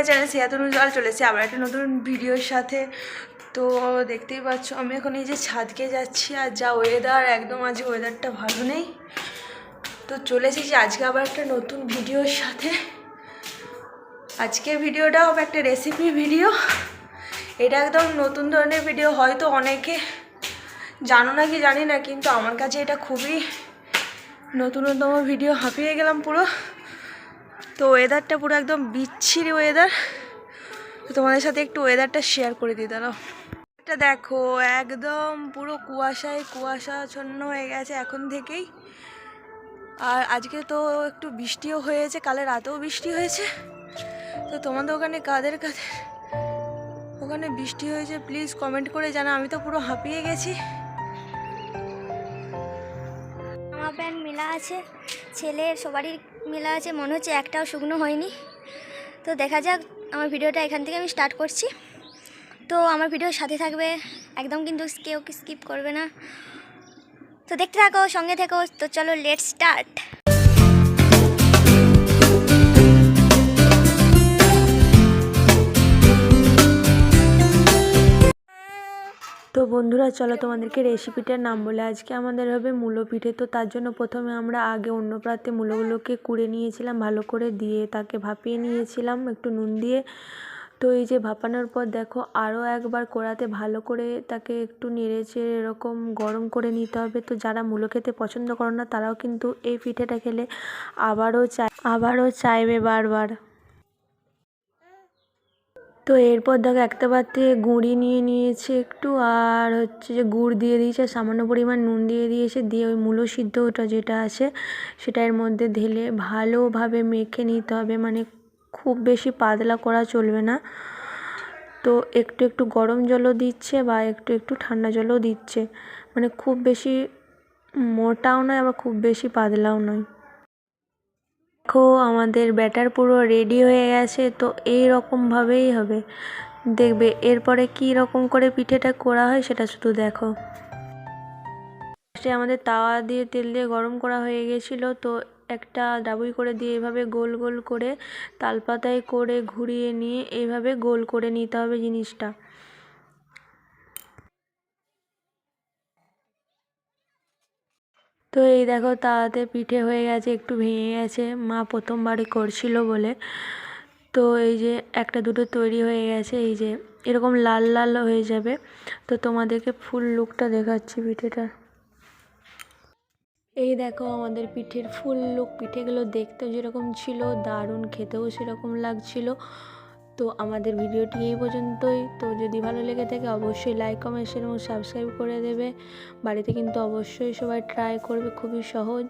My channel সিয়াতুন উজ্জ্বল চলেছে আবার একটা নতুন ভিডিওর সাথে। তো দেখতেই পাচ্ছ আমি এখন এই যে ছাদকে যাচ্ছি, আর যা ওয়েদার, একদম আজ ওয়েদারটা ভালো নেই। তো চলে এসেছি আজকে আবার একটা নতুন ভিডিওর সাথে। আজকের ভিডিওটা হবে একটা রেসিপি ভিডিও। এটা একদম নতুন ধরনের ভিডিও, হয়তো অনেকে জানো না কি জানি না, কিন্তু আমার কাছে এটা খুবই নতুনতম ভিডিও। হাঁপিয়ে গেলাম পুরো। তো ওয়েদারটা পুরো একদম বিচ্ছিরি ওয়েদার, তো তোমাদের সাথে একটু ওয়েদারটা শেয়ার করে দিই। দাঁড়াও, এটা দেখো একদম পুরো কুয়াশাচ্ছন্ন হয়ে গেছে এখন থেকেই। আর আজকে তো একটু বৃষ্টিও হয়েছে, কালে রাতেও বৃষ্টি হয়েছে। তো তোমাদের ওখানে কাদের ওখানে বৃষ্টি হয়েছে প্লিজ কমেন্ট করে জানা। আমি তো পুরো হাঁপিয়ে গেছি। জামা প্যান্ট মেলা আছে, ছেলের সবারই মেলা আছে, মনে হচ্ছে একটাও শুকনো হয়নি। তো দেখা যাক, আমার ভিডিওটা এখান থেকে আমি স্টার্ট করছি। তো আমার ভিডিওর সাথে থাকবে একদম, কিন্তু কেউ স্কিপ করবে না। তো দেখতে থাকো, সঙ্গে থেকো। তো চলো লেটস স্টার্ট। তো বন্ধুরা চলো তোমাদেরকে রেসিপিটার নাম বলে। আজকে আমাদের হবে মূলো পিঠে। তো তার জন্য প্রথমে আমরা আগে অন্য পাত্রে মূলোগুলোকে কুড়ে নিয়েছিলাম, ভালো করে দিয়ে তাকে ভাপিয়ে নিয়েছিলাম একটু নুন দিয়ে। তো এই যে ভাপানোর পর দেখো আরও একবার কড়াতে ভালো করে তাকে একটু নেড়েচেড়ে এরকম গরম করে নিতে হবে। তো যারা মূলো খেতে পছন্দ করো না তারাও কিন্তু এই পিঠেটা খেলে আবারও চাইবে বারবার। তো এরপর দেখো একটা পাত্রে গুঁড়ি নিয়ে নিয়েছে একটু, আর হচ্ছে যে গুড় দিয়ে দিয়েছে, সামান্য পরিমাণ নুন দিয়ে দিয়েছে, দিয়ে ওই মূলো সিদ্ধটা যেটা আছে সেটা এর মধ্যে ঢেলে ভালোভাবে মেখে নিতে হবে। মানে খুব বেশি পাতলা করা চলবে না। তো একটু একটু গরম জলও দিচ্ছে বা একটু একটু ঠান্ডা জলও দিচ্ছে, মানে খুব বেশি মোটাও নয় আবার খুব বেশি পাতলাও নয়। দেখো আমাদের ব্যাটার পুরো রেডি হয়ে গেছে। তো এই রকমভাবেই হবে, দেখবে এরপরে কি রকম করে পিঠেটা করা হয় সেটা শুধু দেখো। আমাদের তাওয়া দিয়ে তেল দিয়ে গরম করা হয়ে গেছিলো। তো একটা ডাবুই করে দিয়ে এইভাবে গোল গোল করে তালপাতায় করে ঘুরিয়ে নিয়ে এইভাবে গোল করে নিতে হবে জিনিসটা। তো এই দেখো তাওয়াতে পিঠে হয়ে গেছে, একটু ভেঙে গেছে, মা প্রথমবারই করছিল বলে। তো এই যে একটা দুটো তৈরি হয়ে গেছে, এই যে এরকম লাল লাল হয়ে যাবে। তো তোমাদেরকে ফুল লুকটা দেখাচ্ছি পিঠেটার। এই দেখো আমাদের পিঠের ফুল লুক। পিঠেগুলো দেখতেও যেরকম ছিল, দারুণ খেতেও সেরকম লাগছিল। তো আমাদের ভিডিওটি এই পর্যন্তই। তো যদি ভালো লেগে থাকে অবশ্যই লাইক কমেন্ট শেয়ার এবং সাবস্ক্রাইব করে দেবে। বাড়িতে কিন্তু অবশ্যই সবাই ট্রাই করবে, খুবই সহজ।